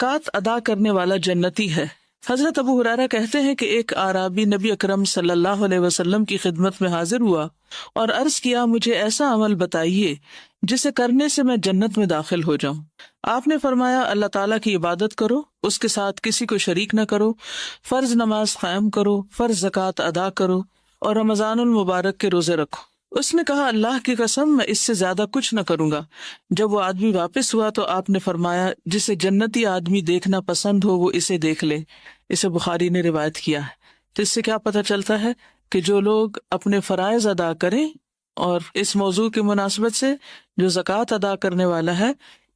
زکوٰۃ ادا کرنے والا جنتی ہے۔ حضرت ابو ہریرہ کہتے ہیں کہ ایک اعرابی نبی اکرم صلی اللہ علیہ وسلم کی خدمت میں حاضر ہوا اور عرض کیا، مجھے ایسا عمل بتائیے جسے کرنے سے میں جنت میں داخل ہو جاؤں۔ آپ نے فرمایا، اللہ تعالیٰ کی عبادت کرو، اس کے ساتھ کسی کو شریک نہ کرو، فرض نماز قائم کرو، فرض زکوٰۃ ادا کرو اور رمضان المبارک کے روزے رکھو۔ اس نے کہا، اللہ کی قسم میں اس سے زیادہ کچھ نہ کروں گا۔ جب وہ آدمی واپس ہوا تو آپ نے فرمایا، جسے جنتی آدمی دیکھنا پسند ہو وہ اسے دیکھ لے۔ اسے بخاری نے روایت کیا ہے۔ تو اس سے کیا پتہ چلتا ہے کہ جو لوگ اپنے فرائض ادا کریں، اور اس موضوع کی مناسبت سے جو زکوٰۃ ادا کرنے والا ہے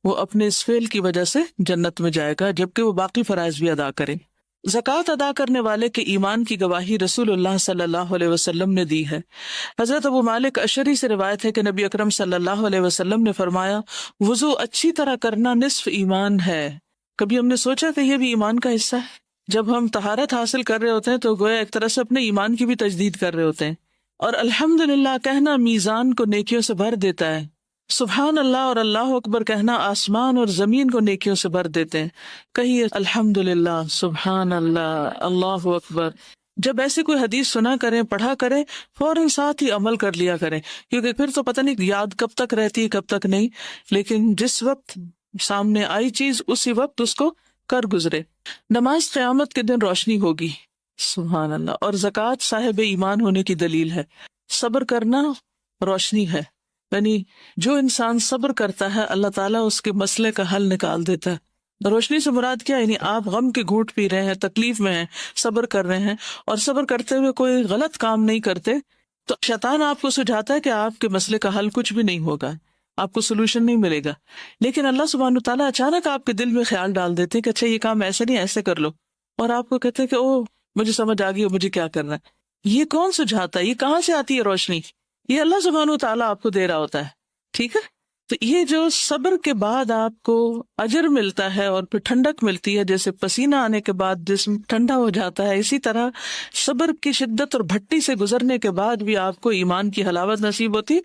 وہ اپنے اس فعل کی وجہ سے جنت میں جائے گا، جبکہ وہ باقی فرائض بھی ادا کرے۔ زکوٰۃ ادا کرنے والے کے ایمان کی گواہی رسول اللہ صلی اللہ علیہ وسلم نے دی ہے۔ حضرت ابو مالک اشعری سے روایت ہے کہ نبی اکرم صلی اللہ علیہ وسلم نے فرمایا، وضو اچھی طرح کرنا نصف ایمان ہے۔ کبھی ہم نے سوچا کہ یہ بھی ایمان کا حصہ ہے؟ جب ہم طہارت حاصل کر رہے ہوتے ہیں تو گویا ایک طرح سے اپنے ایمان کی بھی تجدید کر رہے ہوتے ہیں۔ اور الحمدللہ کہنا میزان کو نیکیوں سے بھر دیتا ہے۔ سبحان اللہ اور اللہ اکبر کہنا آسمان اور زمین کو نیکیوں سے بھر دیتے ہیں۔ کہیے الحمدللہ، سبحان اللہ، اللہ اکبر۔ جب ایسی کوئی حدیث سنا کریں، پڑھا کریں، فوراً ساتھ ہی عمل کر لیا کریں، کیونکہ پھر تو پتہ نہیں یاد کب تک رہتی ہے کب تک نہیں، لیکن جس وقت سامنے آئی چیز اسی وقت اس کو کر گزرے۔ نماز قیامت کے دن روشنی ہوگی، سبحان اللہ، اور زکوٰۃ صاحب ایمان ہونے کی دلیل ہے۔ صبر کرنا روشنی ہے، یعنی جو انسان صبر کرتا ہے اللہ تعالیٰ اس کے مسئلے کا حل نکال دیتا ہے۔ روشنی سے مراد کیا ہے؟ یعنی آپ غم کے گھونٹ پی رہے ہیں، تکلیف میں ہیں، صبر کر رہے ہیں، اور صبر کرتے ہوئے کوئی غلط کام نہیں کرتے، تو شیطان آپ کو سجھاتا ہے کہ آپ کے مسئلے کا حل کچھ بھی نہیں ہوگا، آپ کو سولوشن نہیں ملے گا، لیکن اللہ سبحانہ تعالیٰ اچانک آپ کے دل میں خیال ڈال دیتے کہ اچھا یہ کام ایسے نہیں ایسے کر لو، اور آپ کو کہتے ہیں کہ او مجھے سمجھ آ گئی مجھے کیا کرنا ہے۔ یہ کون سجھاتا ہے؟ یہ کہاں سے آتی ہے روشنی؟ یہ اللہ سبحانہ تعالیٰ آپ کو دے رہا ہوتا ہے، ٹھیک ہے؟ تو یہ جو صبر کے بعد آپ کو اجر ملتا ہے اور پھر ٹھنڈک ملتی ہے، جیسے پسینہ آنے کے بعد جسم ٹھنڈا ہو جاتا ہے، اسی طرح صبر کی شدت اور بھٹی سے گزرنے کے بعد بھی آپ کو ایمان کی حلاوت نصیب ہوتی،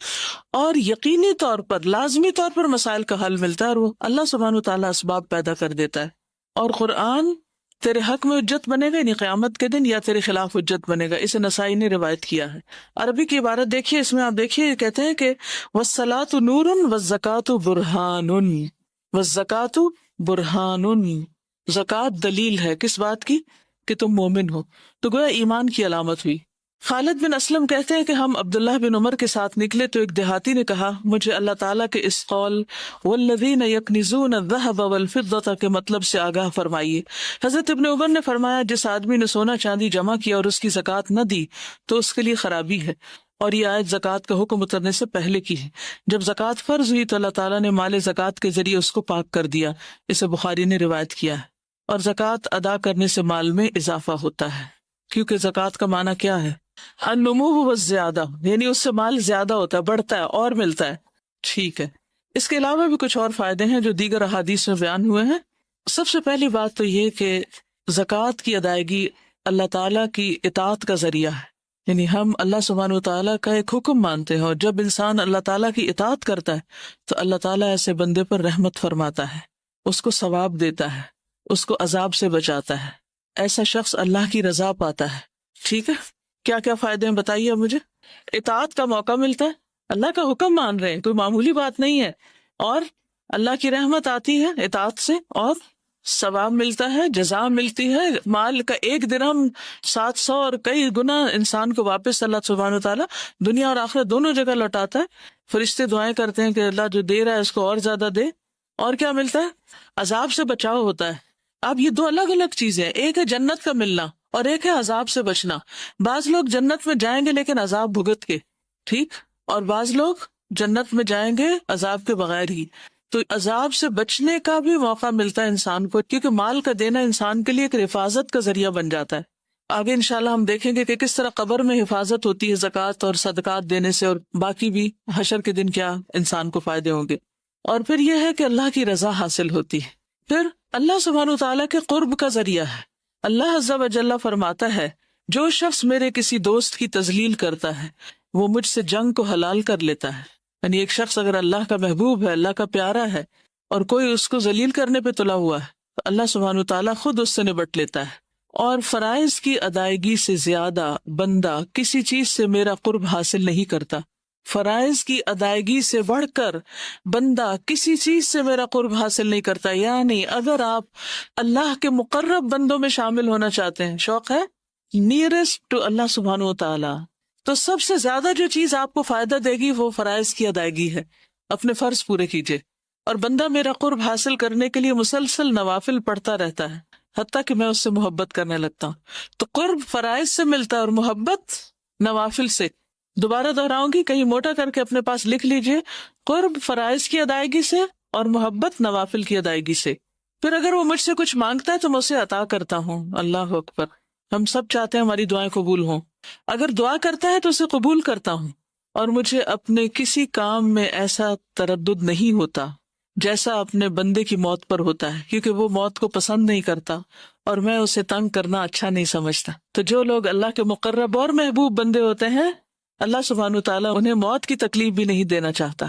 اور یقینی طور پر لازمی طور پر مسائل کا حل ملتا ہے، اور وہ اللہ سبحانہ تعالیٰ اسباب پیدا کر دیتا ہے۔ اور قرآن تیرے حق میں حجت بنے گا، یعنی قیامت کے دن، یا تیرے خلاف حجت بنے گا۔ اسے نسائی نے روایت کیا ہے۔ عربی کی عبارت دیکھیے، اس میں آپ دیکھیے کہتے ہیں کہ وَالصَّلَاةُ نُورٌ وَالزَّكَاةُ بُرْهَانٌ، وَالزَّكَاةُ بُرْهَانٌ، زکوٰۃ دلیل ہے کس بات کی؟ کہ تم مومن ہو، تو گویا ایمان کی علامت ہوئی۔ خالد بن اسلم کہتے ہیں کہ ہم عبداللہ بن عمر کے ساتھ نکلے تو ایک دیہاتی نے کہا، مجھے اللہ تعالیٰ کے اس قول والذین یکنزون الذہب والفضة کے مطلب سے آگاہ فرمائیے۔ حضرت ابن عمر نے فرمایا، جس آدمی نے سونا چاندی جمع کیا اور اس کی زکوٰۃ نہ دی تو اس کے لیے خرابی ہے، اور یہ آیت زکوٰۃ کا حکم اترنے سے پہلے کی ہے۔ جب زکوٰۃ فرض ہوئی تو اللہ تعالیٰ نے مال زکوٰۃ کے ذریعے اس کو پاک کر دیا، اسے بخاری نے روایت کیا ہے۔ اور زکوٰۃ ادا کرنے سے مال میں اضافہ ہوتا ہے، کیونکہ زکوٰۃ کا معنی کیا ہے؟ النمو والزیادہ، یعنی اس سے مال زیادہ ہوتا ہے، بڑھتا ہے اور ملتا ہے، ٹھیک ہے۔ اس کے علاوہ بھی کچھ اور فائدے ہیں جو دیگر احادیث میں بیان ہوئے ہیں۔ سب سے پہلی بات تو یہ کہ زکوٰۃ کی ادائیگی اللہ تعالیٰ کی اطاعت کا ذریعہ ہے، یعنی ہم اللہ سبحانہ وتعالیٰ کا ایک حکم مانتے ہیں، اور جب انسان اللہ تعالیٰ کی اطاعت کرتا ہے تو اللہ تعالیٰ ایسے بندے پر رحمت فرماتا ہے، اس کو ثواب دیتا ہے، اس کو عذاب سے بچاتا ہے، ایسا شخص اللہ کی رضا پاتا ہے، ٹھیک ہے۔ کیا کیا فائدے ہیں بتائیے اب مجھے؟ اطاعت کا موقع ملتا ہے، اللہ کا حکم مان رہے ہیں، کوئی معمولی بات نہیں ہے، اور اللہ کی رحمت آتی ہے اطاعت سے، اور ثواب ملتا ہے، جزا ملتی ہے، مال کا ایک درہم 700 اور کئی گنا انسان کو واپس اللہ سبحانہ تعالیٰ دنیا اور آخرت دونوں جگہ لوٹاتا ہے۔ فرشتے دعائیں کرتے ہیں کہ اللہ جو دے رہا ہے اس کو اور زیادہ دے۔ اور کیا ملتا ہے؟ عذاب سے بچاؤ ہوتا ہے۔ اب یہ دو الگ الگ چیزیں ہیں، ایک ہے جنت کا ملنا اور ایک ہے عذاب سے بچنا۔ بعض لوگ جنت میں جائیں گے لیکن عذاب بھگت کے، ٹھیک، اور بعض لوگ جنت میں جائیں گے عذاب کے بغیر ہی۔ تو عذاب سے بچنے کا بھی موقع ملتا ہے انسان کو، کیونکہ مال کا دینا انسان کے لیے ایک حفاظت کا ذریعہ بن جاتا ہے۔ آگے انشاءاللہ ہم دیکھیں گے کہ کس طرح قبر میں حفاظت ہوتی ہے زکوٰۃ اور صدقات دینے سے، اور باقی بھی حشر کے دن کیا انسان کو فائدے ہوں گے۔ اور پھر یہ ہے کہ اللہ کی رضا حاصل ہوتی ہے، پھر اللہ سبحانہ وتعالیٰ کے قرب کا ذریعہ ہے۔ اللہ عز و جل فرماتا ہے، جو شخص میرے کسی دوست کی تذلیل کرتا ہے وہ مجھ سے جنگ کو حلال کر لیتا ہے۔ یعنی ایک شخص اگر اللہ کا محبوب ہے، اللہ کا پیارا ہے، اور کوئی اس کو ذلیل کرنے پہ تلا ہوا ہے، اللہ سبحانہ تعالیٰ خود اس سے نبٹ لیتا ہے. اور فرائض کی ادائیگی سے زیادہ بندہ کسی چیز سے میرا قرب حاصل نہیں کرتا. فرائض کی ادائیگی سے بڑھ کر بندہ کسی چیز سے میرا قرب حاصل نہیں کرتا. یعنی اگر آپ اللہ کے مقرب بندوں میں شامل ہونا چاہتے ہیں، شوق ہے نیئرسٹ ٹو اللہ سبحانہ و تعالی، تو سب سے زیادہ جو چیز آپ کو فائدہ دے گی وہ فرائض کی ادائیگی ہے. اپنے فرض پورے کیجیے. اور بندہ میرا قرب حاصل کرنے کے لیے مسلسل نوافل پڑھتا رہتا ہے حتیٰ کہ میں اس سے محبت کرنے لگتا ہوں. تو قرب فرائض سے ملتا ہے اور محبت نوافل سے. دوبارہ دہراؤں گی، کہیں موٹا کر کے اپنے پاس لکھ لیجئے، قرب فرائض کی ادائیگی سے اور محبت نوافل کی ادائیگی سے. پھر اگر وہ مجھ سے کچھ مانگتا ہے تو میں اسے عطا کرتا ہوں. اللہ اکبر. ہم سب چاہتے ہیں ہماری دعائیں قبول ہوں. اگر دعا کرتا ہے تو اسے قبول کرتا ہوں. اور مجھے اپنے کسی کام میں ایسا تردد نہیں ہوتا جیسا اپنے بندے کی موت پر ہوتا ہے، کیونکہ وہ موت کو پسند نہیں کرتا اور میں اسے تنگ کرنا اچھا نہیں سمجھتا. تو جو لوگ اللہ کے مقرب اور محبوب بندے ہوتے ہیں، اللہ سبحانہ تعالیٰ انہیں موت کی تکلیف بھی نہیں دینا چاہتا.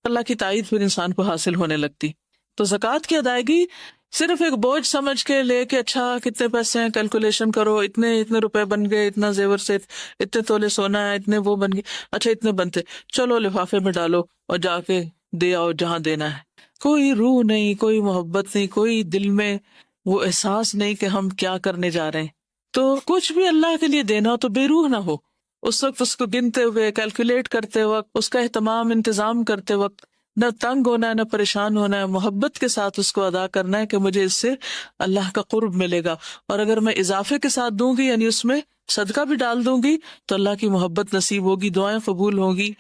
اللہ کی تائید پھر انسان کو حاصل ہونے لگتی. تو زکوٰۃ کی ادائیگی صرف ایک بوجھ سمجھ کے لے کے، اچھا کتنے پیسے ہیں کیلکولیشن کرو، اتنے روپے بن گئے، اتنا زیور سے اتنے تولے سونا ہے، اتنے وہ بن گئے، اچھا اتنے بنتے، چلو لفافے میں ڈالو اور جا کے دے آؤ جہاں دینا ہے. کوئی روح نہیں، کوئی محبت نہیں، کوئی دل میں وہ احساس نہیں کہ ہم کیا کرنے جا رہے ہیں. تو کچھ بھی اللہ کے لیے دینا ہو تو بے روح نہ ہو. اس وقت اس کو گنتے ہوئے، کیلکولیٹ کرتے وقت، اس کا اہتمام انتظام کرتے وقت نہ تنگ ہونا ہے، نہ پریشان ہونا ہے. محبت کے ساتھ اس کو ادا کرنا ہے کہ مجھے اس سے اللہ کا قرب ملے گا. اور اگر میں اضافے کے ساتھ دوں گی، یعنی اس میں صدقہ بھی ڈال دوں گی، تو اللہ کی محبت نصیب ہوگی، دعائیں قبول ہوگی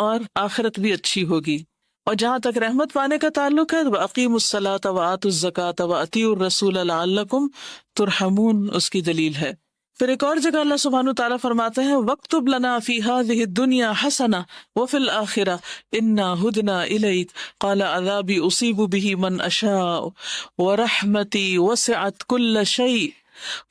اور آخرت بھی اچھی ہوگی. اور جہاں تک رحمت پانے کا تعلق ہے، وَأَقِيمُوا الصَّلَاةَ وَآتُوا الزَّكَاةَ وَأَطِيعُوا الرَّسُولَ لَعَلَّكُمْ تُرْحَمُونَ، اس کی دلیل ہے. پھر ایک اور جگہ اللہ سبحانہ تعالیٰ فرماتے ہیں، وَاكْتُبْ لَنَا فِي هَذِهِ الدُّنْيَا حَسَنَةً وَفِي الْآخِرَةِ إِنَّا هُدْنَا إِلَيْكَ قَالَ عَذَابِي أُصِيبُ بِهِ مَنْ أَشَاءُ وَرَحْمَتِي وَسِعَتْ كُلَّ شَيْءٍ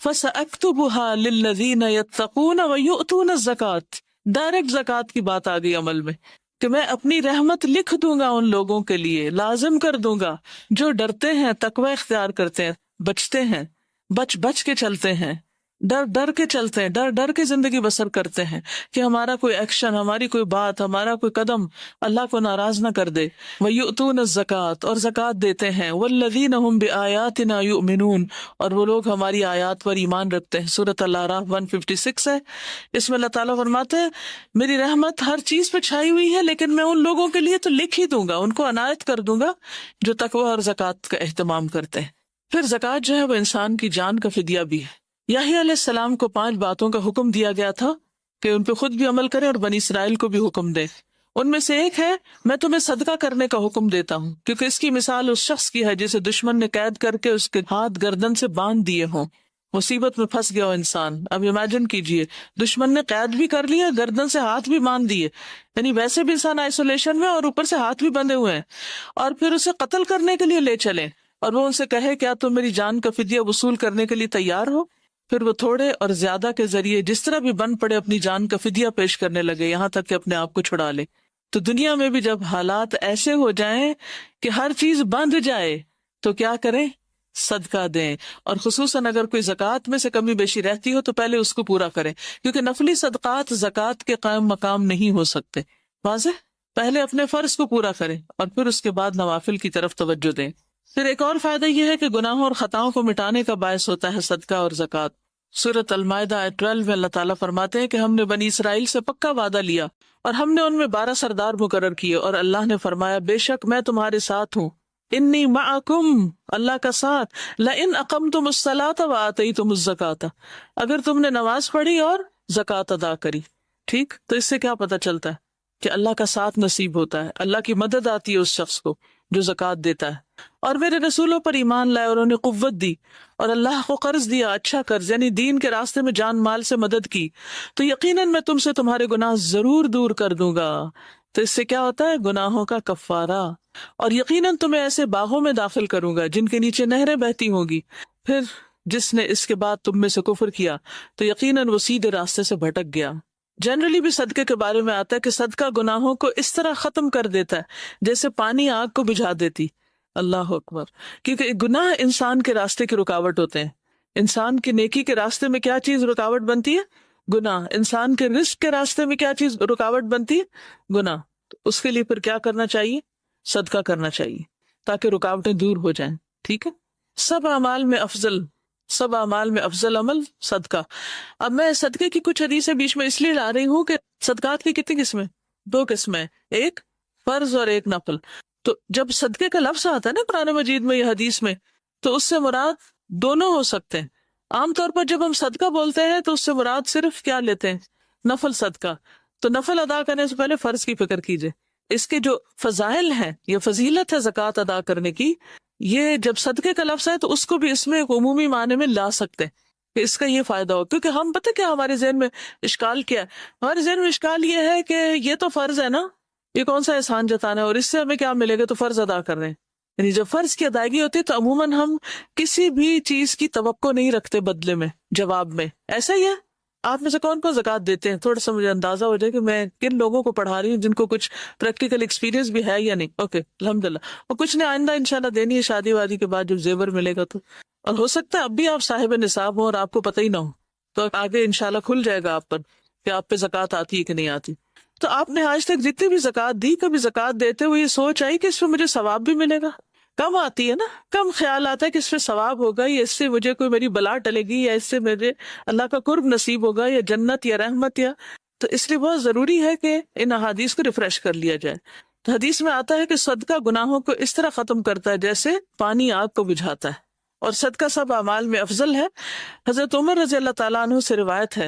فَسَأَكْتُبُهَا لِلَّذِينَ يَتَّقُونَ وَيُؤْتُونَ الزَّكَاةَ. ڈائریکٹ زکوٰۃ کی بات آ گئی عمل میں کہ میں اپنی رحمت لکھ دوں گا ان لوگوں کے لیے، لازم کر دوں گا جو ڈرتے ہیں، تقوی اختیار کرتے ہیں، بچتے ہیں، بچ کے چلتے ہیں، ڈر کے چلتے ہیں، ڈر کے زندگی بسر کرتے ہیں کہ ہمارا کوئی ایکشن، ہماری کوئی بات، ہمارا کوئی قدم اللہ کو ناراض نہ کر دے. وَيُؤْتُونَ الزَّكَاةَ، اور زکوٰۃ دیتے ہیں. وَالَّذِينَ هُمْ بِآيَاتِنَا يُؤْمِنُونَ، اور وہ لوگ ہماری آیات پر ایمان رکھتے ہیں. سورۃ الاعراف 156 ہے. اس میں اللہ تعالیٰ فرماتے ہیں میری رحمت ہر چیز پہ چھائی ہوئی ہے، لیکن میں ان لوگوں کے لیے تو لکھ ہی دوں گا، ان کو عنایت کر دوں گا جو تقوی اور زکوٰۃ کا اہتمام کرتے ہیں. پھر زکوٰۃ جو ہے وہ انسان کی جان کا فدیہ بھی ہے. یحییٰ علیہ السلام کو 5 باتوں کا حکم دیا گیا تھا کہ ان پہ خود بھی عمل کریں اور بنی اسرائیل کو بھی حکم دے. ان میں سے ایک ہے، میں تمہیں صدقہ کرنے کا حکم دیتا ہوں، کیونکہ اس کی مثال اس شخص کی ہے جسے دشمن نے قید کر کے اس کے ہاتھ گردن سے باندھ دیے ہوں، مصیبت میں پھنس گیا ہو انسان. اب امیجن کیجئے، دشمن نے قید بھی کر لیا، گردن سے ہاتھ بھی باندھ دیے، یعنی ویسے بھی انسان آئسولیشن میں اور اوپر سے ہاتھ بھی بندھے ہوئے ہیں، اور پھر اسے قتل کرنے کے لیے لے چلیں اور وہ ان سے کہے کیا تم میری جان کا فدیہ وصول کرنے کے لیے تیار ہو؟ پھر وہ تھوڑے اور زیادہ کے ذریعے جس طرح بھی بن پڑے اپنی جان کا فدیہ پیش کرنے لگے، یہاں تک کہ اپنے آپ کو چھڑا لے. تو دنیا میں بھی جب حالات ایسے ہو جائیں کہ ہر چیز بندھ جائے تو کیا کریں؟ صدقہ دیں. اور خصوصاً اگر کوئی زکوٰۃ میں سے کمی بیشی رہتی ہو تو پہلے اس کو پورا کریں، کیونکہ نفلی صدقات زکوٰۃ کے قائم مقام نہیں ہو سکتے. واضح؟ پہلے اپنے فرض کو پورا کریں اور پھر اس کے بعد نوافل کی طرف توجہ دیں. پھر ایک اور فائدہ یہ ہے کہ گناہوں اور خطاؤں کو مٹانے کا باعث ہوتا ہے صدقہ اور زکوٰۃ. سورۃ المائدہ 12 میں اللہ تعالیٰ فرماتے ہیں کہ ہم نے بنی اسرائیل سے پکا وعدہ لیا اور ہم نے ان میں 12 سردار مقرر کیے، اور اللہ نے فرمایا بے شک میں تمہارے ساتھ ہوں، انی معکم، اللہ کا ساتھ، لئن اقمتم الصلاۃ وآتیتم الزکاۃ، اگر تم نے نماز پڑھی اور زکوٰۃ ادا کری. ٹھیک، تو اس سے کیا پتہ چلتا ہے کہ اللہ کا ساتھ نصیب ہوتا ہے، اللہ کی مدد آتی ہے اس شخص کو جو زکوٰۃ دیتا ہے. اور میرے رسولوں پر ایمان لائے اور انہیں قوت دی اور اللہ کو قرض دیا، اچھا قرض، یعنی دین کے راستے میں جان مال سے مدد کی، تو یقیناً میں تم سے تمہارے گناہ ضرور دور کر دوں گا. تو اس سے کیا ہوتا ہے؟ گناہوں کا کفارہ. اور یقیناً تمہیں ایسے باغوں میں داخل کروں گا جن کے نیچے نہریں بہتی ہوں گی. پھر جس نے اس کے بعد تم میں سے کفر کیا تو یقیناً وہ سیدھے راستے سے بھٹک گیا. جنرلی بھی صدقے کے بارے میں آتا ہے کہ صدقہ گناہوں کو اس طرح ختم کر دیتا ہے جیسے پانی آگ کو بجھا دیتی. اللہ اکبر. کیونکہ گناہ انسان کے راستے کی رکاوٹ ہوتے ہیں. انسان کی نیکی کے راستے میں کیا چیز رکاوٹ بنتی ہے؟ گناہ. انسان کے رزق کے راستے میں کیا چیز رکاوٹ بنتی ہے؟ گناہ. تو اس کے لیے پھر کیا کرنا چاہیے؟ صدقہ کرنا چاہیے تاکہ رکاوٹیں دور ہو جائیں. ٹھیک ہے. سب اعمال میں افضل عمل صدقہ. اب میں صدقے کی کچھ حدیثیں بیچ میں اس لیے لا رہی ہوں کہ صدقات کی کتنی قسمیں؟ 2 قسمیں، ایک فرض اور ایک نفل. تو جب صدقے کا لفظ آتا ہے نا قرآن مجید میں یا حدیث میں، تو اس سے مراد دونوں ہو سکتے ہیں. عام طور پر جب ہم صدقہ بولتے ہیں تو اس سے مراد صرف کیا لیتے ہیں؟ نفل صدقہ. تو نفل ادا کرنے سے پہلے فرض کی فکر کیجئے. اس کے جو فضائل ہیں یا فضیلت ہے زکوٰۃ ادا کرنے کی، یہ جب صدقے کا لفظ ہے تو اس کو بھی اس میں ایک عمومی معنی میں لا سکتے ہیں کہ اس کا یہ فائدہ ہو. کیونکہ ہم پتہ کیا ہمارے ذہن میں اشکال کیا ہے؟ ہمارے ذہن میں اشکال یہ ہے کہ یہ تو فرض ہے نا، یہ کون سا احسان جتانا ہے اور اس سے ہمیں کیا ملے گا، تو فرض ادا کر رہے ہیں. یعنی جب فرض کی ادائیگی ہوتی ہے تو عموماً ہم کسی بھی چیز کی توقع نہیں رکھتے بدلے میں، جواب میں. ایسا ہی ہے. آپ میں سے کون کون زکوٰۃ دیتے ہیں؟ تھوڑا سا مجھے اندازہ ہو جائے کہ میں کن لوگوں کو پڑھا رہی ہوں جن کو کچھ پریکٹیکل ایکسپیرینس بھی ہے یا نہیں. اوکے الحمدللہ. اور کچھ نے آئندہ انشاءاللہ دینی ہے شادی وادی کے بعد جب زیور ملے گا تو. اور ہو سکتا ہے اب بھی آپ صاحب نصاب ہوں اور آپ کو پتہ ہی نہ ہو، تو آگے انشاءاللہ کھل جائے گا آپ پر کہ آپ پہ زکوٰۃ آتی ہے کہ نہیں آتی. تو آپ نے آج تک جتنی بھی زکوٰۃ دی، کبھی زکوٰۃ دیتے ہوئے یہ سوچ آئی کہ اس پہ مجھے ثواب بھی ملے گا؟ کم آتی ہے نا، کم خیال آتا ہے کہ اس پہ ثواب ہوگا یا اس سے مجھے کوئی میری بلا ٹلے گی یا اس سے مجھے اللہ کا قرب نصیب ہوگا یا جنت یا رحمت یا. تو اس لیے بہت ضروری ہے کہ ان احادیث کو ریفریش کر لیا جائے. تو حدیث میں آتا ہے کہ صدقہ گناہوں کو اس طرح ختم کرتا ہے جیسے پانی آگ کو بجھاتا ہے، اور صدقہ سب اعمال میں افضل ہے. حضرت عمر رضی اللہ تعالیٰ عنہ سے روایت ہے،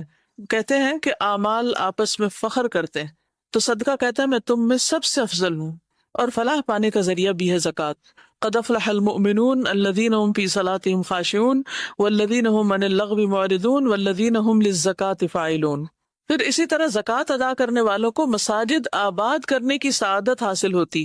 کہتے ہیں کہ اعمال آپس میں فخر کرتے ہیں، تو صدقہ کہتا ہے میں تم میں سب سے افضل ہوں. اور فلاح پانے کا ذریعہ بھی ہے زکوٰۃ. قد افلح المؤمنون الذین هم فی صلاتهم خاشعون والذین هم عن اللغو معرضون والذین هم للزکاۃ فاعلون. پھر اسی طرح زکوٰۃ ادا کرنے والوں کو مساجد آباد کرنے کی سعادت حاصل ہوتی.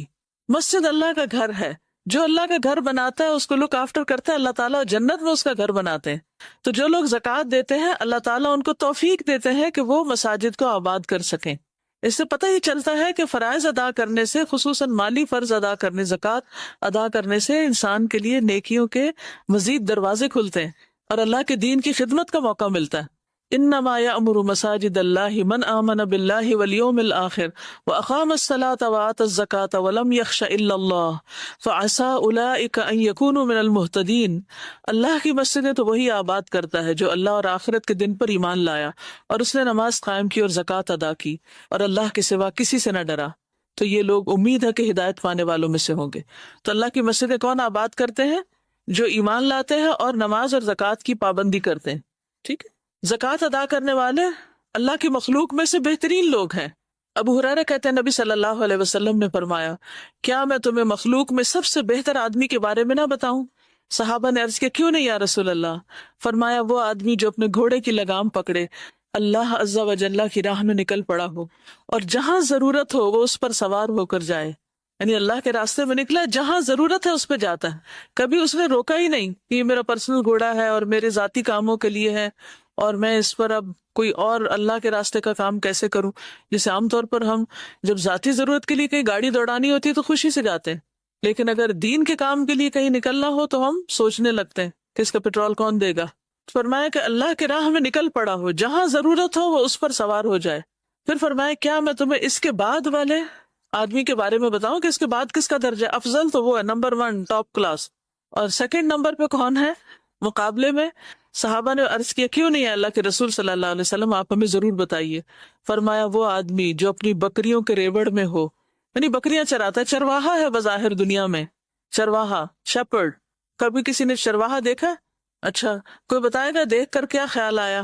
مسجد اللہ کا گھر ہے، جو اللہ کا گھر بناتا ہے اس کو لک آفٹر کرتا ہے اللہ تعالیٰ، جنت میں اس کا گھر بناتے ہیں. تو جو لوگ زکوٰۃ دیتے ہیں اللہ تعالیٰ ان کو توفیق دیتے ہیں کہ وہ مساجد کو آباد کر سکیں. اس سے پتہ ہی چلتا ہے کہ فرائض ادا کرنے سے، خصوصاً مالی فرض ادا کرنے، زکوٰۃ ادا کرنے سے انسان کے لیے نیکیوں کے مزید دروازے کھلتے ہیں اور اللہ کے دین کی خدمت کا موقع ملتا ہے. انما یأمر مساجد اللہ من آمن باللہ والیوم الآخر واقام الصلاۃ وآتی الزکاۃ ولم یخش الا اللہ فعسى اولئک ان یکونوا من المہتدین. اللہ کی مسجدیں تو وہی آباد کرتا ہے جو اللہ اور آخرت کے دن پر ایمان لایا اور اس نے نماز قائم کی اور زکوٰۃ ادا کی اور اللہ کے سوا کسی سے نہ ڈرا، تو یہ لوگ امید ہے کہ ہدایت پانے والوں میں سے ہوں گے. تو اللہ کی مسجدیں کون آباد کرتے ہیں؟ جو ایمان لاتے ہیں اور نماز اور زکوٰۃ کی پابندی کرتے ہیں. ٹھیک ہے. زکوٰۃ ادا کرنے والے اللہ کی مخلوق میں سے بہترین لوگ ہیں. ابو ہریرہ کہتے ہیں نبی صلی اللہ علیہ وسلم نے فرمایا، کیا میں تمہیں مخلوق میں سب سے بہتر آدمی کے بارے میں نہ بتاؤں؟ صحابہ نے عرض کیا کیوں نہیں یا رسول اللہ؟ فرمایا وہ آدمی جو اپنے گھوڑے کی لگام پکڑے، اللہ عز و جل کی راہ میں نکل پڑا ہو اور جہاں ضرورت ہو وہ اس پر سوار ہو کر جائے. یعنی اللہ کے راستے میں نکلا، جہاں ضرورت ہے اس پہ جاتا ہے. کبھی اس نے روکا ہی نہیں کہ یہ میرا پرسنل گھوڑا ہے اور میرے ذاتی کاموں کے لیے ہے اور میں اس پر اب کوئی اور اللہ کے راستے کا کام کیسے کروں. جیسے عام طور پر ہم جب ذاتی ضرورت کے لیے کہیں گاڑی دوڑانی ہوتی ہے تو خوشی سے جاتے ہیں، لیکن اگر دین کے کام کے لیے کہیں نکلنا ہو تو ہم سوچنے لگتے ہیں کہ اس کا پیٹرول کون دے گا. فرمایا کہ اللہ کے راہ میں نکل پڑا ہو، جہاں ضرورت ہو وہ اس پر سوار ہو جائے. پھر فرمایا کیا میں تمہیں اس کے بعد والے آدمی کے بارے میں بتاؤں کہ اس کے بعد کس کا درجہ افضل؟ تو وہ ہے نمبر 1 ٹاپ کلاس. اور سیکنڈ نمبر پہ کون ہے مقابلے میں؟ صحابہ نے عرض کیا کیوں نہیں ہے اللہ کے رسول صلی اللہ علیہ وسلم، آپ ہمیں ضرور بتائیے. فرمایا وہ آدمی جو اپنی بکریوں کے ریوڑ میں ہو، یعنی بکریاں چراتا ہے، چرواہا ہے بظاہر دنیا میں، چرواہا شیپرڈ. کبھی کسی نے چرواہا دیکھا؟ اچھا کوئی بتائے گا دیکھ کر کیا خیال آیا؟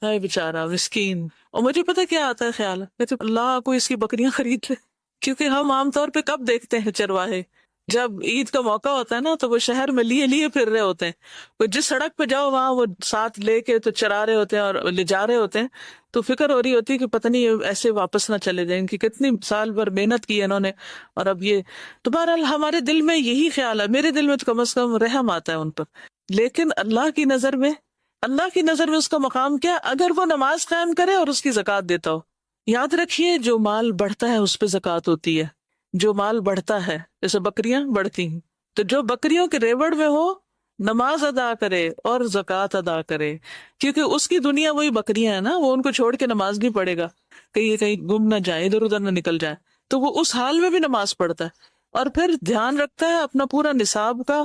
ہے بیچارہ مسکین. اور مجھے پتہ کیا آتا ہے خیال، کہتے اللہ کوئی اس کی بکریاں خرید لے. کیونکہ ہم عام طور پہ کب دیکھتے ہیں چرواہے؟ جب عید کا موقع ہوتا ہے نا تو وہ شہر میں لیے پھر رہے ہوتے ہیں. وہ جس سڑک پہ جاؤ وہاں وہ ساتھ لے کے تو چرا رہے ہوتے ہیں اور لے جا رہے ہوتے ہیں. تو فکر ہو رہی ہوتی ہے کہ پتہ نہیں یہ ایسے واپس نہ چلے جائیں، کہ کتنی سال بھر محنت کی ہے انہوں نے اور اب یہ. تو بہرحال ہمارے دل میں یہی خیال ہے، میرے دل میں تو کم از کم رحم آتا ہے ان پر. لیکن اللہ کی نظر میں اس کا مقام کیا؟ اگر وہ نماز قائم کرے اور اس کی زکوٰۃ دیتا ہو. یاد رکھیے جو مال بڑھتا ہے اس پہ زکوٰۃ ہوتی ہے. جو مال بڑھتا ہے، جیسے بکریاں بڑھتی ہیں تو جو بکریوں کے ریوڑ میں ہو نماز ادا کرے اور زکوٰۃ ادا کرے، کیونکہ اس کی دنیا وہی بکریاں ہیں نا، وہ ان کو چھوڑ کے نماز نہیں پڑھے گا کہ یہ کہیں گم نہ جائے، ادھر ادھر نہ نکل جائے، تو وہ اس حال میں بھی نماز پڑھتا ہے اور پھر دھیان رکھتا ہے اپنا پورا نصاب کا،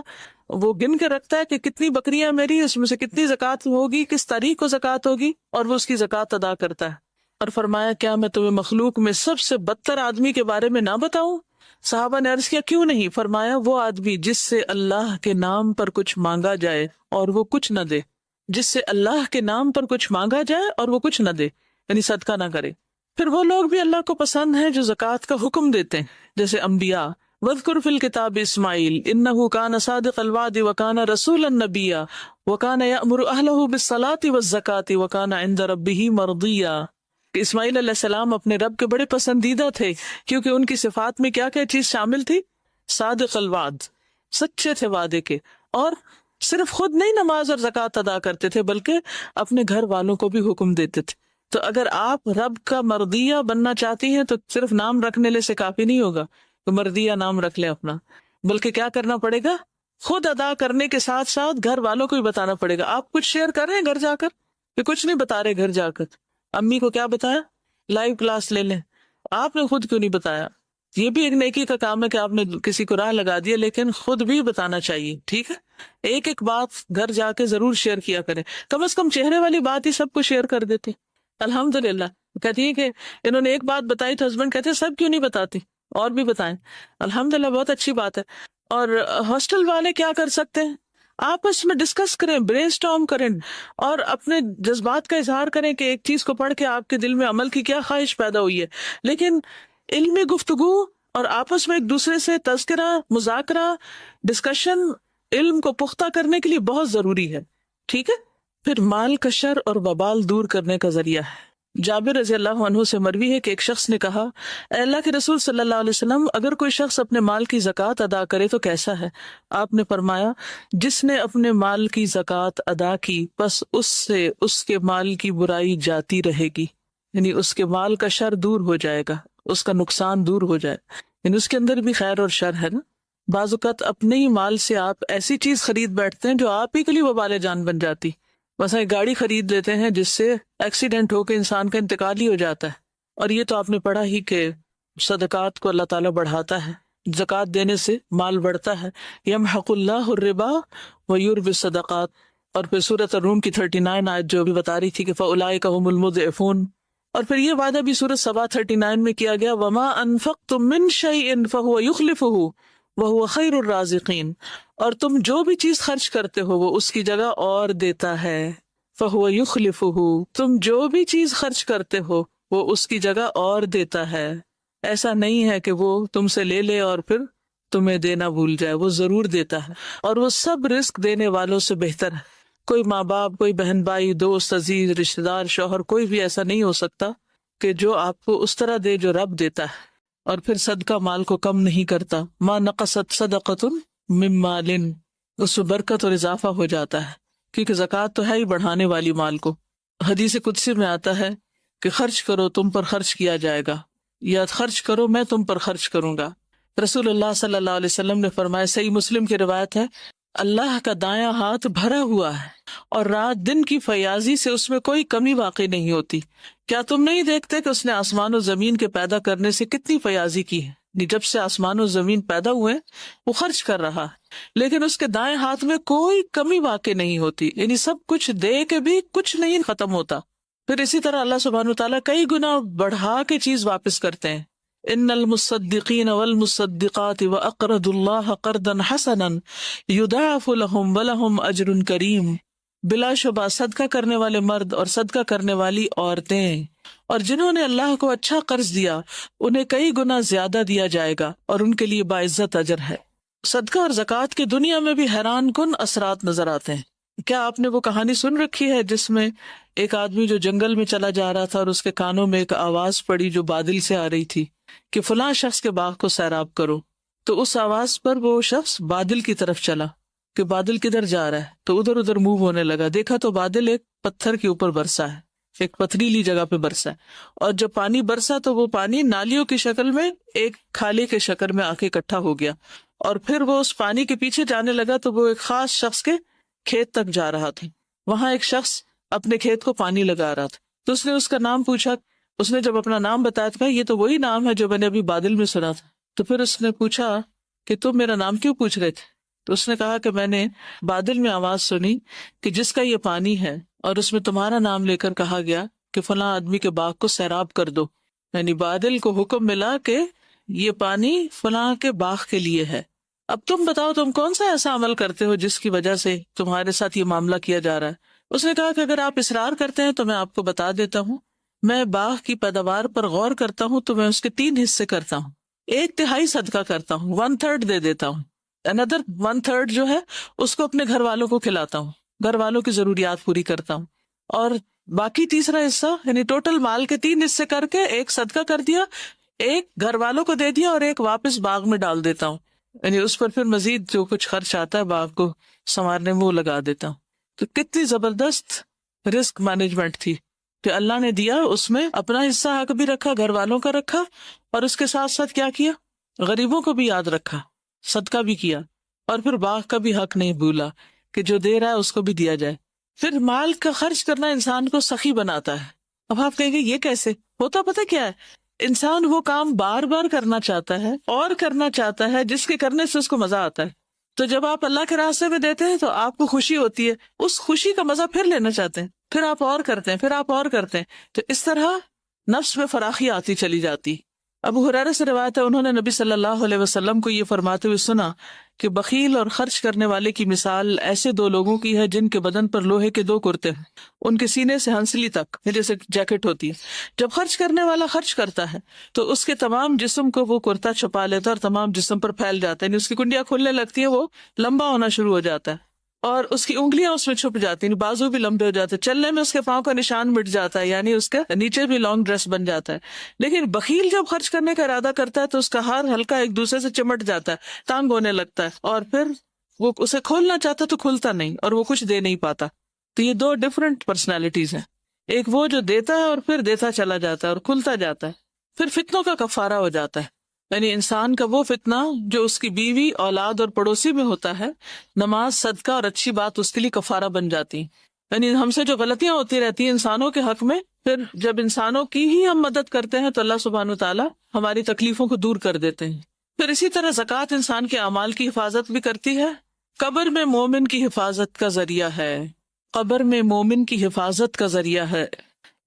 وہ گن کے رکھتا ہے کہ کتنی بکریاں میری، اس میں سے کتنی زکوٰۃ ہوگی، کس تاریخ کو زکوٰۃ ہوگی، اور وہ اس کی زکوٰۃ ادا کرتا ہے۔ اور فرمایا کیا میں تمہیں مخلوق میں سب سے بدتر آدمی کے بارے میں نہ بتاؤں؟ صحابہ نے عرض کیا کیوں نہیں؟ فرمایا وہ آدمی جس سے اللہ کے نام پر کچھ مانگا جائے اور وہ کچھ نہ دے، جس سے اللہ کے نام پر کچھ مانگا جائے اور وہ کچھ نہ دے، یعنی صدقہ نہ کرے۔ پھر وہ لوگ بھی اللہ کو پسند ہیں جو زکوٰۃ کا حکم دیتے ہیں، جیسے انبیاء، وَاذْكُرْ فِي الْكِتَابِ إِسْمَاعِيلَ إِنَّهُ كَانَ صَادِقَ الْوَعْدِ وَكَانَ رَسُولًا نَبِيًّا وَكَانَ يَأْمُرُ أَهْلَهُ بِالصَّلَاةِ وَالزَّكَاةِ وَكَانَ عِندَ رَبِّهِ مَرْضِيًّا۔ کہ اسماعیل علیہ السلام اپنے رب کے بڑے پسندیدہ تھے، کیونکہ ان کی صفات میں کیا کیا چیز شامل تھی؟ صادق الوعد، سچے تھے وعدے کے، اور صرف خود نہیں نماز اور زکوٰۃ ادا کرتے تھے بلکہ اپنے گھر والوں کو بھی حکم دیتے تھے۔ تو اگر آپ رب کا مرضیہ بننا چاہتی ہیں تو صرف نام رکھنے سے کافی نہیں ہوگا تو مرضیہ نام رکھ لیں اپنا، بلکہ کیا کرنا پڑے گا؟ خود ادا کرنے کے ساتھ ساتھ گھر والوں کو بھی بتانا پڑے گا۔ آپ کچھ شیئر کر رہے ہیں گھر جا کر کہ کچھ نہیں بتا رہے؟ گھر جا کر امی کو کیا بتایا؟ لائیو کلاس لے لیں۔ آپ نے خود کیوں نہیں بتایا؟ یہ بھی ایک نیکی کا کام ہے کہ آپ نے کسی کو راہ لگا دیا، لیکن خود بھی بتانا چاہیے، ٹھیک ہے؟ ایک ایک بات گھر جا کے ضرور شیئر کیا کریں، کم از کم چہرے والی بات ہی سب کو شیئر کر دیتے۔ الحمدللہ کہتی ہے کہ انہوں نے ایک بات بتائی تو ہسبینڈ کہتے ہیں سب کیوں نہیں بتاتی، اور بھی بتائیں۔ الحمدللہ بہت اچھی بات ہے۔ اور ہاسٹل والے کیا کر سکتے ہیں؟ آپس میں ڈسکس کریں، برین اسٹارم کریں، اور اپنے جذبات کا اظہار کریں کہ ایک چیز کو پڑھ کے آپ کے دل میں عمل کی کیا خواہش پیدا ہوئی ہے، لیکن علمی گفتگو اور آپس میں ایک دوسرے سے تذکرہ، مذاکرہ، ڈسکشن علم کو پختہ کرنے کے لیے بہت ضروری ہے، ٹھیک ہے؟ پھر مال کا شر اور وبال دور کرنے کا ذریعہ ہے۔ جابر رضی اللہ عنہ سے مروی ہے کہ ایک شخص نے کہا، اے اللہ کے رسول صلی اللہ علیہ وسلم، اگر کوئی شخص اپنے مال کی زکوٰۃ ادا کرے تو کیسا ہے؟ آپ نے فرمایا، جس نے اپنے مال کی زکوٰۃ ادا کی بس اس سے اس کے مال کی برائی جاتی رہے گی، یعنی اس کے مال کا شر دور ہو جائے گا، اس کا نقصان دور ہو جائے، یعنی اس کے اندر بھی خیر اور شر ہے نا۔ بعض اوقات اپنے ہی مال سے آپ ایسی چیز خرید بیٹھتے ہیں جو آپ ہی کے لیے وبال جان بن جاتی۔ مثلا ایک گاڑی خرید لیتے ہیں جس سے ایکسیڈنٹ ہو کے انسان کا انتقال ہی ہو جاتا ہے، اور یہ تو آپ نے پڑھا ہی کہ صدقات کو اللہ تعالیٰ بڑھاتا ہے، زکوٰۃ دینے سے مال بڑھتا ہے، یمحق اللہ الربا ویربی الصدقات۔ اور پھر سورۃ الروم کی 39 آیت جو بھی بتا رہی تھی کہ فاولئک هم المضعفون، اور پھر یہ وعدہ بھی سورۃ سبا 39 میں کیا گیا، وما انفقتم من شیء فهو یخلفہ وہو خیر الرازقین، اور تم جو بھی چیز خرچ کرتے ہو وہ اس کی جگہ اور دیتا ہے، فہو یخلفہ، تم جو بھی چیز خرچ کرتے ہو وہ اس کی جگہ اور دیتا ہے۔ ایسا نہیں ہے کہ وہ تم سے لے لے اور پھر تمہیں دینا بھول جائے، وہ ضرور دیتا ہے، اور وہ سب رزق دینے والوں سے بہتر ہے۔ کوئی ماں باپ، کوئی بہن بھائی، دوست، عزیز، رشتہ دار، شوہر، کوئی بھی ایسا نہیں ہو سکتا کہ جو آپ کو اس طرح دے جو رب دیتا ہے۔ اور پھر صدقہ مال کو کم نہیں کرتا، ما نقصت صدقۃ من مال، اس میں برکت اور اضافہ ہو جاتا ہے، کیونکہ زکوٰۃ تو ہے ہی بڑھانے والی مال کو۔ حدیث قدسی میں آتا ہے کہ خرچ کرو تم پر خرچ کیا جائے گا، یا خرچ کرو میں تم پر خرچ کروں گا۔ رسول اللہ صلی اللہ علیہ وسلم نے فرمایا، صحیح مسلم کی روایت ہے، اللہ کا دایاں ہاتھ بھرا ہوا ہے اور رات دن کی فیاضی سے اس میں کوئی کمی واقع نہیں ہوتی۔ کیا تم نہیں دیکھتے کہ اس نے آسمان و زمین کے پیدا کرنے سے کتنی فیاضی کی ہے؟ جب سے آسمان و زمین پیدا ہوئے وہ خرچ کر رہا ہے، لیکن اس کے دائیں ہاتھ میں کوئی کمی واقع نہیں ہوتی، یعنی سب کچھ دے کے بھی کچھ نہیں ختم ہوتا۔ پھر اسی طرح اللہ سبحانہ وتعالیٰ کئی گنا بڑھا کے چیز واپس کرتے ہیں۔ ان المصدقین والمصدقات واقرضوا اللہ قرضا حسنا یضاعف لهم ولهم اجر کریم، بلا شبہ صدقہ کرنے والے مرد اور صدقہ کرنے والی عورتیں اور جنہوں نے اللہ کو اچھا قرض دیا انہیں کئی گنا زیادہ دیا جائے گا اور ان کے لیے باعزت اجر ہے۔ صدقہ اور زکوٰۃ کی دنیا میں بھی حیران کن اثرات نظر آتے ہیں۔ کیا آپ نے وہ کہانی سن رکھی ہے جس میں ایک آدمی جو جنگل میں چلا جا رہا تھا اور اس کے کانوں میں ایک آواز پڑی جو بادل سے آ رہی تھی کہ فلاں شخص کے باغ کو سیراب کرو، تو اس آواز پر وہ شخص بادل کی طرف چلا کہ بادل کدھر جا رہا ہے، تو ادھر ادھر موو ہونے لگا، دیکھا تو بادل ایک پتھر کے اوپر برسا ہے، ایک پتھریلی جگہ پہ برسا ہے، اور جب پانی برسا تو وہ پانی نالیوں کی شکل میں ایک کھالے کے شکل میں آ کے اکٹھا ہو گیا، اور پھر وہ اس پانی کے پیچھے جانے لگا تو وہ ایک خاص شخص کے کھیت تک جا رہا تھا. وہاں ایک شخص اپنے کھیت کو پانی لگا رہا تھا تو اس نے اس کا نام پوچھا. اس نے جب اپنا نام بتایا تو کہا یہ تو وہی نام ہے جو میں نے ابھی بادل میں سنا تھا. تو پھر اس نے پوچھا کہ تم میرا نام کیوں پوچھ رہے تھے؟ تو اس نے کہا کہ میں نے بادل میں آواز سنی کہ جس کا یہ پانی ہے اور اس میں تمہارا نام لے کر کہا گیا کہ فلاں آدمی کے باغ کو سیراب کر دو، یعنی بادل کو حکم ملا کہ یہ پانی فلاں کے باغ کے لیے ہے. اب تم بتاؤ تم کون سا ایسا عمل کرتے ہو جس کی وجہ سے تمہارے ساتھ یہ معاملہ کیا جا رہا ہے. اس نے کہا کہ اگر آپ اصرار کرتے ہیں تو میں آپ کو بتا دیتا ہوں. میں باغ کی پیداوار پر غور کرتا ہوں تو میں اس کے 3 حصے کرتا ہوں. 1/3 صدقہ کرتا ہوں، 1/3 دے دیتا ہوں. another 1/3 جو ہے اس کو اپنے گھر والوں کو کھلاتا ہوں، گھر والوں کی ضروریات پوری کرتا ہوں. اور باقی تیسرا حصہ یعنی ٹوٹل مال کے 3 حصے کر کے 1 صدقہ کر دیا، 1 گھر والوں کو دے دیا اور 1 واپس باغ میں ڈال دیتا ہوں. یعنی اس پر پھر مزید جو کچھ خرچ آتا ہے باغ کو سنوارنے میں وہ لگا دیتا ہوں. تو کتنی زبردست رزق مینجمنٹ تھی کہ اللہ نے دیا، اس میں اپنا حصہ حق بھی رکھا، گھر والوں کا رکھا، اور اس کے ساتھ ساتھ کیا کیا، غریبوں کو بھی یاد رکھا، صدقہ بھی کیا، اور پھر باغ کا بھی حق نہیں بھولا کہ جو دے رہا ہے اس کو بھی دیا جائے. پھر مال کا خرچ کرنا انسان کو سخی بناتا ہے. اب آپ کہیں گے یہ کیسے ہوتا؟ پتہ کیا ہے، انسان وہ کام بار بار کرنا چاہتا ہے اور کرنا چاہتا ہے جس کے کرنے سے اس کو مزہ آتا ہے. تو جب آپ اللہ کے راستے میں دیتے ہیں تو آپ کو خوشی ہوتی ہے، اس خوشی کا مزہ پھر لینا چاہتے ہیں، پھر آپ اور کرتے ہیں، پھر آپ اور کرتے ہیں. تو اس طرح نفس میں فراخی آتی چلی جاتی. ابو ہریرہ سے روایت ہے، انہوں نے نبی صلی اللہ علیہ وسلم کو یہ فرماتے ہوئے سنا کہ بخیل اور خرچ کرنے والے کی مثال ایسے 2 لوگوں کی ہے جن کے بدن پر لوہے کے 2 کرتے ہیں، ان کے سینے سے ہنسلی تک جیسے جیکٹ ہوتی ہے. جب خرچ کرنے والا خرچ کرتا ہے تو اس کے تمام جسم کو وہ کرتا چھپا لیتا ہے اور تمام جسم پر پھیل جاتا ہے، یعنی اس کی کنڈیاں کھلنے لگتی ہیں، وہ لمبا ہونا شروع ہو جاتا ہے اور اس کی انگلیاں اس میں چھپ جاتی ہیں، بازو بھی لمبے ہو جاتے ہیں، چلنے میں اس کے پاؤں کا نشان مٹ جاتا ہے، یعنی اس کے نیچے بھی لانگ ڈریس بن جاتا ہے. لیکن بخیل جب خرچ کرنے کا ارادہ کرتا ہے تو اس کا ہر ہلکا ایک دوسرے سے چمٹ جاتا ہے، تانگ ہونے لگتا ہے، اور پھر وہ اسے کھولنا چاہتا تو کھلتا نہیں اور وہ کچھ دے نہیں پاتا. تو یہ 2 ڈفرنٹ پرسنالٹیز ہیں، ایک وہ جو دیتا ہے اور پھر دیتا چلا جاتا ہے اور کھلتا جاتا ہے. پھر فتنوں کا کفارہ ہو جاتا ہے، یعنی انسان کا وہ فتنہ جو اس کی بیوی، اولاد اور پڑوسی میں ہوتا ہے، نماز، صدقہ اور اچھی بات اس کے لیے کفارہ بن جاتی. یعنی ہم سے جو غلطیاں ہوتی رہتی ہیں انسانوں کے حق میں، پھر جب انسانوں کی ہی ہم مدد کرتے ہیں تو اللہ سبحانہ وتعالیٰ ہماری تکلیفوں کو دور کر دیتے ہیں. پھر اسی طرح زکوٰۃ انسان کے اعمال کی حفاظت بھی کرتی ہے. قبر میں مومن کی حفاظت کا ذریعہ ہے، قبر میں مومن کی حفاظت کا ذریعہ ہے.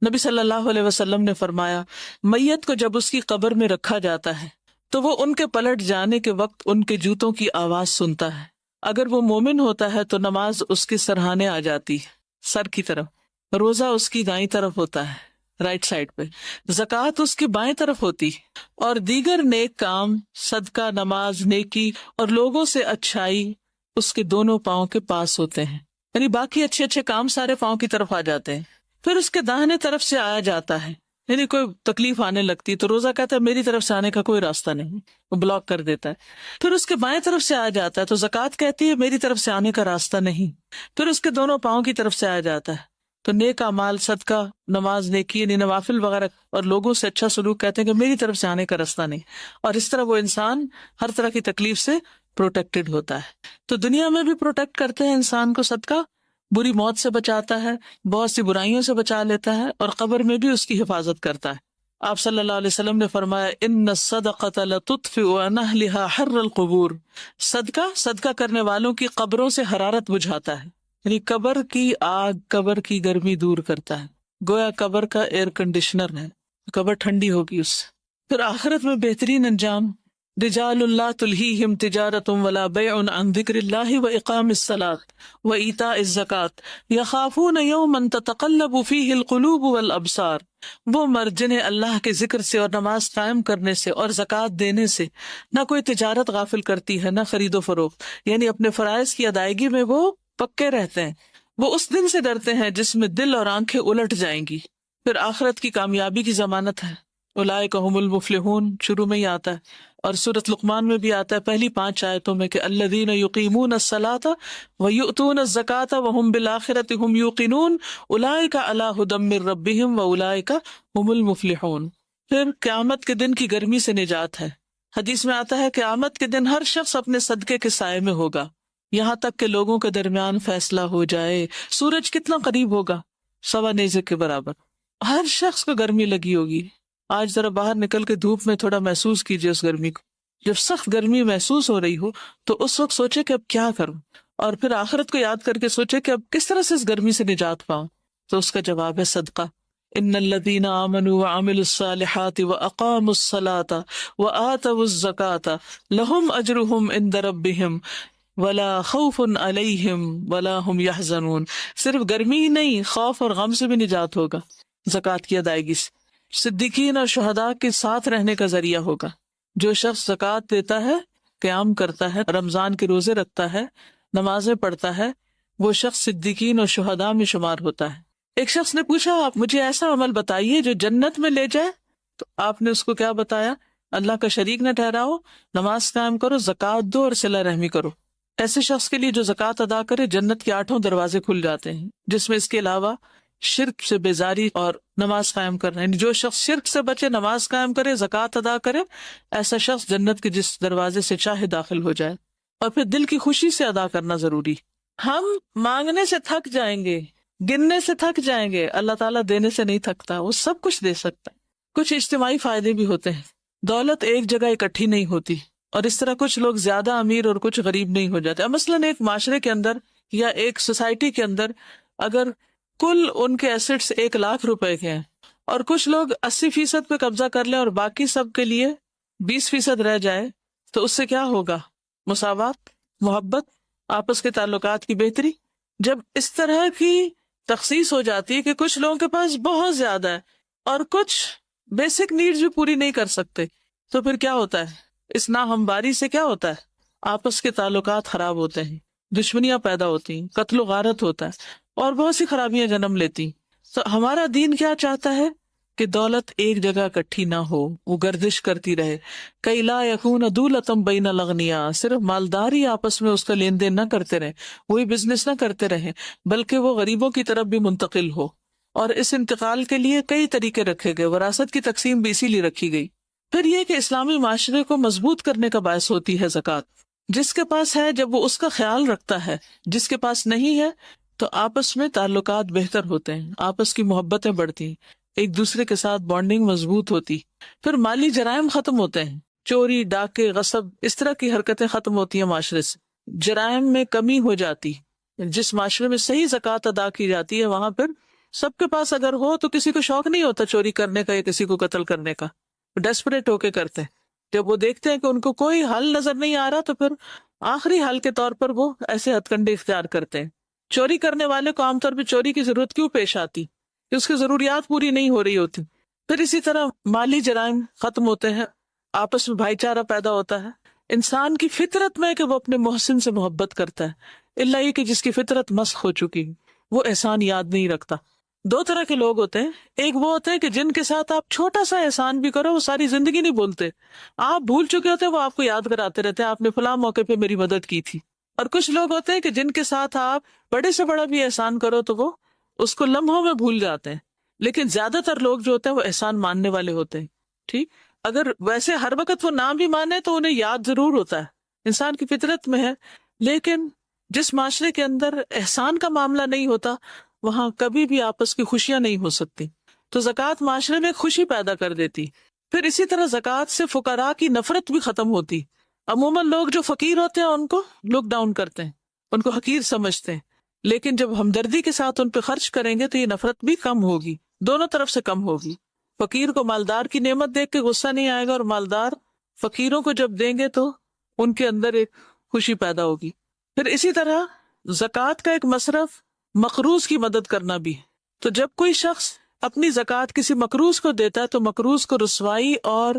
نبی صلی اللہ علیہ وسلم نے فرمایا، میت کو جب اس کی قبر میں رکھا جاتا ہے تو وہ ان کے پلٹ جانے کے وقت ان کے جوتوں کی آواز سنتا ہے. اگر وہ مومن ہوتا ہے تو نماز اس کے سرہانے آ جاتی ہے، سر کی طرف، روزہ اس کی دائیں طرف ہوتا ہے، رائٹ سائڈ پہ، زکوٰۃ اس کی بائیں طرف ہوتی، اور دیگر نیک کام، صدقہ، نماز، نیکی اور لوگوں سے اچھائی اس کے دونوں پاؤں کے پاس ہوتے ہیں. یعنی باقی اچھے اچھے کام سارے پاؤں کی طرف آ جاتے ہیں. پھر اس کے داہنے طرف سے آیا جاتا ہے، یعنی کوئی تکلیف آنے لگتی تو روزہ کہتا ہے میری طرف سے آنے کا کوئی راستہ نہیں، وہ بلاک کر دیتا ہے. پھر اس کے بائیں طرف سے آ جاتا ہے تو زکوٰۃ کہتی ہے میری طرف سے آنے کا راستہ نہیں. پھر اس کے دونوں پاؤں کی طرف سے آ جاتا ہے تو نیک اعمال، صدقہ، نماز، نیکی یعنی نوافل وغیرہ اور لوگوں سے اچھا سلوک کہتے ہیں کہ میری طرف سے آنے کا راستہ نہیں. اور اس طرح وہ انسان ہر طرح کی تکلیف سے پروٹیکٹڈ ہوتا ہے. تو دنیا میں بھی پروٹیکٹ کرتے ہیں انسان کو صدقہ، بری موت سے بچاتا ہے، بہت سی برائیوں سے بچا لیتا ہے، اور قبر میں بھی اس کی حفاظت کرتا ہے. آپ صلی اللہ علیہ وسلم نے فرمایا، ان الصدقۃ لتطفئ عن اہلها حر القبور، صدقہ کرنے والوں کی قبروں سے حرارت بجھاتا ہے، یعنی قبر کی آگ، قبر کی گرمی دور کرتا ہے. گویا قبر کا ایئر کنڈیشنر ہے، قبر ٹھنڈی ہوگی اس سے. پھر آخرت میں بہترین انجام، رجال لا تلہیہم تجارۃ ولا بیع عن ذکر اللہ واقام الصلاۃ وایتاء الزکاۃ یخافون یوما تتقلب فیہ القلوب والابصار. وہ مرد جنہیں اللہ کے ذکر سے اور نماز قائم کرنے سے اور زکوٰۃ دینے سے نہ کوئی تجارت غافل کرتی ہے، نہ خرید و فروخت، یعنی اپنے فرائض کی ادائیگی میں وہ پکے رہتے ہیں. وہ اس دن سے ڈرتے ہیں جس میں دل اور آنکھیں الٹ جائیں گی. پھر آخرت کی کامیابی کی ضمانت ہے، اولئک ھم المفلحون، شروع میں ہی آتا ہے، اور سورۃ لقمان میں بھی آتا ہے پہلی 5 آیتوں میں کہ الذین یقیمون الصلاۃ ویؤتون الزکاۃ وہم بالآخرۃ ھم یوقنون اولئک علی ھدی من ربہم واولئک ھم المفلحون. پھر قیامت کے دن کی گرمی سے نجات ہے، حدیث میں آتا ہے کہ قیامت کے دن ہر شخص اپنے صدقے کے سائے میں ہوگا، یہاں تک کہ لوگوں کے درمیان فیصلہ ہو جائے۔ سورج کتنا قریب ہوگا؟ 1.25 نیزے کے برابر۔ ہر شخص کو گرمی لگی ہوگی۔ آج ذرا باہر نکل کے دھوپ میں تھوڑا محسوس کیجیے اس گرمی کو۔ جب سخت گرمی محسوس ہو رہی ہو تو اس وقت سوچے کہ اب کیا کروں، اور پھر آخرت کو یاد کر کے سوچے کہ اب کس طرح سے اس گرمی سے نجات پاؤں۔ تو اس کا جواب ہے صدقہ۔ ان الذین آمنوا وعملوا الصالحات واقاموا الصلاة وآتوا الزکاة لهم اجرهم عند ربهم ولا خوف علیہم ولا هم يحزنون۔ صرف گرمی ہی نہیں، خوف اور غم سے بھی نجات ہوگا زکوٰۃ کی ادائیگی سے۔ صدیقین اور شہداء کے ساتھ رہنے کا ذریعہ ہوگا۔ جو شخص زکوٰۃ دیتا ہے، قیام کرتا ہے، رمضان کے روزے رکھتا ہے، نمازیں پڑھتا ہے، وہ شخص صدیقین اور شہداء میں شمار ہوتا ہے۔ ایک شخص نے پوچھا، آپ مجھے ایسا عمل بتائیے جو جنت میں لے جائے، تو آپ نے اس کو کیا بتایا؟ اللہ کا شریک نہ ٹھہراؤ، نماز قائم کرو، زکوٰۃ دو اور صلہ رحمی کرو۔ ایسے شخص کے لیے جو زکوٰۃ ادا کرے، جنت کے 8 دروازے کھل جاتے ہیں، جس میں اس کے علاوہ شرک سے بیزاری اور نماز قائم کرنا، یعنی جو شخص شرک سے بچے، نماز قائم کرے، زکوٰۃ ادا کرے، ایسا شخص جنت کے جس دروازے سے چاہے داخل ہو جائے۔ اور پھر دل کی خوشی سے ادا کرنا ضروری۔ ہم مانگنے سے تھک جائیں گے، گننے سے تھک جائیں گے، اللہ تعالیٰ دینے سے نہیں تھکتا، وہ سب کچھ دے سکتا ہے۔ کچھ اجتماعی فائدے بھی ہوتے ہیں، دولت ایک جگہ اکٹھی نہیں ہوتی، اور اس طرح کچھ لوگ زیادہ امیر اور کچھ غریب نہیں ہو جاتے۔ مثلاً ایک معاشرے کے اندر یا ایک سوسائٹی کے اندر اگر کل ان کے ایسٹس 1 لاکھ روپے کے ہیں اور کچھ لوگ 80% پہ قبضہ کر لیں اور باقی سب کے لیے 20% رہ جائے، تو اس سے کیا ہوگا؟ مساوات، محبت، آپس کے تعلقات کی بہتری۔ جب اس طرح کی تخصیص ہو جاتی ہے کہ کچھ لوگوں کے پاس بہت زیادہ ہے اور کچھ بیسک نیڈز بھی پوری نہیں کر سکتے، تو پھر کیا ہوتا ہے؟ اس ناہمواری سے کیا ہوتا ہے؟ آپس کے تعلقات خراب ہوتے ہیں، دشمنیاں پیدا ہوتی ہیں، قتل و غارت ہوتا ہے، اور بہت سی خرابیاں جنم لیتی۔ تو ہمارا دین کیا چاہتا ہے؟ کہ دولت ایک جگہ اکٹھی نہ ہو، وہ گردش کرتی رہے۔ کئی لا یکون دولتم بین الاغنیاء، صرف مالدار ہی آپس میں اس کا لین دین نہ کرتے رہے، وہی بزنس نہ کرتے رہے، بلکہ وہ غریبوں کی طرف بھی منتقل ہو۔ اور اس انتقال کے لیے کئی طریقے رکھے گئے، وراثت کی تقسیم بھی اسی لیے رکھی گئی۔ پھر یہ کہ اسلامی معاشرے کو مضبوط کرنے کا باعث ہوتی ہے زکوٰۃ۔ جس کے پاس ہے جب وہ اس کا خیال رکھتا ہے، جس کے پاس نہیں ہے تو آپس میں تعلقات بہتر ہوتے ہیں، آپس کی محبتیں بڑھتی ہیں، ایک دوسرے کے ساتھ بانڈنگ مضبوط ہوتی۔ پھر مالی جرائم ختم ہوتے ہیں، چوری، ڈاکے، غصب، اس طرح کی حرکتیں ختم ہوتی ہیں معاشرے سے، جرائم میں کمی ہو جاتی۔ جس معاشرے میں صحیح زکوٰۃ ادا کی جاتی ہے وہاں پھر سب کے پاس اگر ہو تو کسی کو شوق نہیں ہوتا چوری کرنے کا یا کسی کو قتل کرنے کا، ڈیسپریٹ ہو کے کرتے ہیں۔ جب وہ دیکھتے ہیں کہ ان کو کوئی حل نظر نہیں آ رہا تو پھر آخری حل کے طور پر وہ ایسے ہتھ کنڈے اختیار کرتے ہیں۔ چوری کرنے والے کو عام طور پہ چوری کی ضرورت کیوں پیش آتی؟ کہ اس کی ضروریات پوری نہیں ہو رہی ہوتی۔ پھر اسی طرح مالی جرائم ختم ہوتے ہیں، آپس میں بھائی چارہ پیدا ہوتا ہے۔ انسان کی فطرت میں کہ وہ اپنے محسن سے محبت کرتا ہے، الا یہ کہ جس کی فطرت مسخ ہو چکی وہ احسان یاد نہیں رکھتا۔ 2 طرح کے لوگ ہوتے ہیں، ایک وہ ہوتے ہیں کہ جن کے ساتھ آپ چھوٹا سا احسان بھی کرو وہ ساری زندگی نہیں بولتے، آپ بھول چکے ہوتے ہیں، وہ آپ کو یاد کراتے رہتے ہیں آپ نے فلاں موقع پہ میری مدد کی تھی۔ اور کچھ لوگ ہوتے ہیں کہ جن کے ساتھ آپ بڑے سے بڑا بھی احسان کرو تو وہ اس کو لمحوں میں بھول جاتے ہیں، لیکن زیادہ تر لوگ جو ہوتے ہیں وہ احسان ماننے والے ہوتے ہیں۔ ٹھیک، اگر ویسے ہر وقت وہ نہ بھی مانے تو انہیں یاد ضرور ہوتا ہے، انسان کی فطرت میں ہے۔ لیکن جس معاشرے کے اندر احسان کا معاملہ نہیں ہوتا وہاں کبھی بھی آپس کی خوشیاں نہیں ہو سکتی۔ تو زکوٰۃ معاشرے میں خوشی پیدا کر دیتی۔ پھر اسی طرح زکوٰۃ سے فقراء کی نفرت بھی ختم ہوتی۔ عموماً لوگ جو فقیر ہوتے ہیں ان کو لک ڈاؤن کرتے ہیں، ان کو حقیر سمجھتے ہیں، لیکن جب ہمدردی کے ساتھ ان پہ خرچ کریں گے تو یہ نفرت بھی کم ہوگی، دونوں طرف سے کم ہوگی۔ فقیر کو مالدار کی نعمت دیکھ کے غصہ نہیں آئے گا، اور مالدار فقیروں کو جب دیں گے تو ان کے اندر ایک خوشی پیدا ہوگی۔ پھر اسی طرح زکوٰۃ کا ایک مصرف مقروض کی مدد کرنا بھی ہے۔ تو جب کوئی شخص اپنی زکوٰۃ کسی مقروض کو دیتا ہے تو مقروض کو رسوائی اور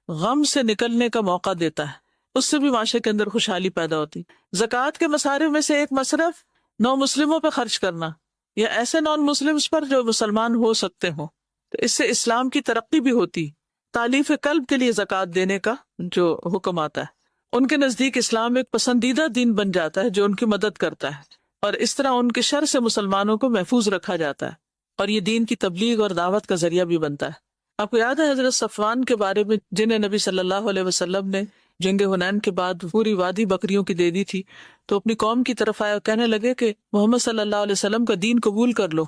غم سے نکلنے کا موقع دیتا ہے، اس سے بھی معاشرے کے اندر خوشحالی پیدا ہوتی۔ زکوٰۃ کے مصارف میں سے ایک مصرف نو مسلموں پہ خرچ کرنا، یا ایسے نان مسلمز پر جو مسلمان ہو سکتے ہوں، تو اس سے اسلام کی ترقی بھی ہوتی۔ تالیف قلب کے لیے زکوٰۃ دینے کا جو حکم آتا ہے، ان کے نزدیک اسلام ایک پسندیدہ دین بن جاتا ہے جو ان کی مدد کرتا ہے، اور اس طرح ان کے شر سے مسلمانوں کو محفوظ رکھا جاتا ہے، اور یہ دین کی تبلیغ اور دعوت کا ذریعہ بھی بنتا ہے۔ آپ کو یاد ہے حضرت صفوان کے بارے میں، جنہیں نبی صلی اللہ علیہ وسلم نے جنگ حنین کے بعد پوری وادی بکریوں کی دے دی تھی، تو اپنی قوم کی طرف آئے اور کہنے لگے کہ محمد صلی اللہ علیہ وسلم کا دین قبول کر لو،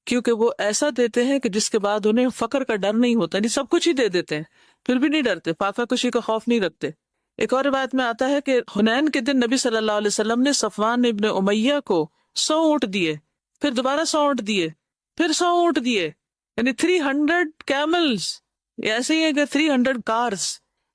کیونکہ وہ ایسا دیتے ہیں کہ جس کے بعد انہیں فقر کا ڈر نہیں ہوتا، یعنی سب کچھ ہی دے دیتے ہیں پھر بھی نہیں ڈرتے، فاقہ کشی کا خوف نہیں رکھتے۔ ایک اور روایت میں آتا ہے کہ حنین کے دن نبی صلی اللہ علیہ وسلم نے صفوان ابن امیہ کو 100 اونٹ دیے، پھر دوبارہ 100 اونٹ دیے، پھر 100 اونٹ دیے، یعنی 300 کیملز، ایسے ہی ہے کہ 300 کارز۔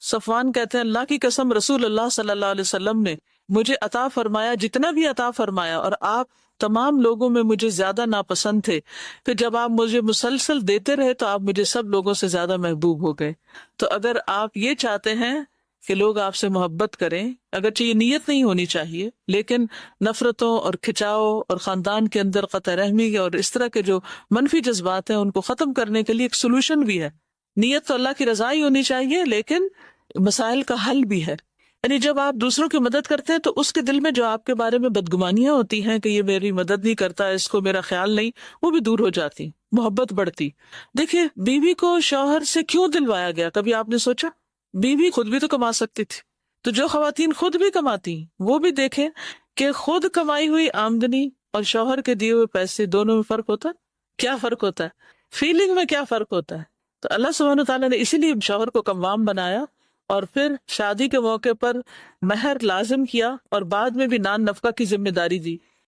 صفوان کہتے ہیں اللہ کی قسم رسول اللہ صلی اللہ علیہ وسلم نے مجھے عطا فرمایا جتنا بھی عطا فرمایا، اور آپ تمام لوگوں میں مجھے زیادہ ناپسند تھے، پھر جب آپ مجھے مسلسل دیتے رہے تو آپ مجھے سب لوگوں سے زیادہ محبوب ہو گئے۔ تو اگر آپ یہ چاہتے ہیں کہ لوگ آپ سے محبت کریں، اگرچہ یہ نیت نہیں ہونی چاہیے، لیکن نفرتوں اور کھچاؤ اور خاندان کے اندر قطع رحمی اور اس طرح کے جو منفی جذبات ہیں ان کو ختم کرنے کے لیے ایک سولوشن بھی ہے۔ نیت تو اللہ کی رضا ہی ہونی چاہیے، لیکن مسائل کا حل بھی ہے۔ یعنی جب آپ دوسروں کی مدد کرتے ہیں تو اس کے دل میں جو آپ کے بارے میں بدگمانیاں ہوتی ہیں کہ یہ میری مدد نہیں کرتا، اس کو میرا خیال نہیں، وہ بھی دور ہو جاتی، محبت بڑھتی۔ دیکھیے بیوی کو شوہر سے کیوں دلوایا گیا، کبھی آپ نے سوچا؟ بیوی خود بھی تو کما سکتی تھی۔ تو جو خواتین خود بھی کماتی وہ بھی دیکھیں کہ خود کمائی ہوئی آمدنی اور شوہر کے دیے ہوئے پیسے دونوں میں فرق ہوتا ہے۔ کیا فرق ہوتا ہے؟ فیلنگ میں کیا فرق ہوتا ہے؟ تو اللہ سبحانہ تعالیٰ نے اسی لیے شوہر کو قوام بنایا، اور پھر شادی کے موقع پر مہر لازم کیا، اور بعد میں بھی نان نفقہ کی ذمہ داری دی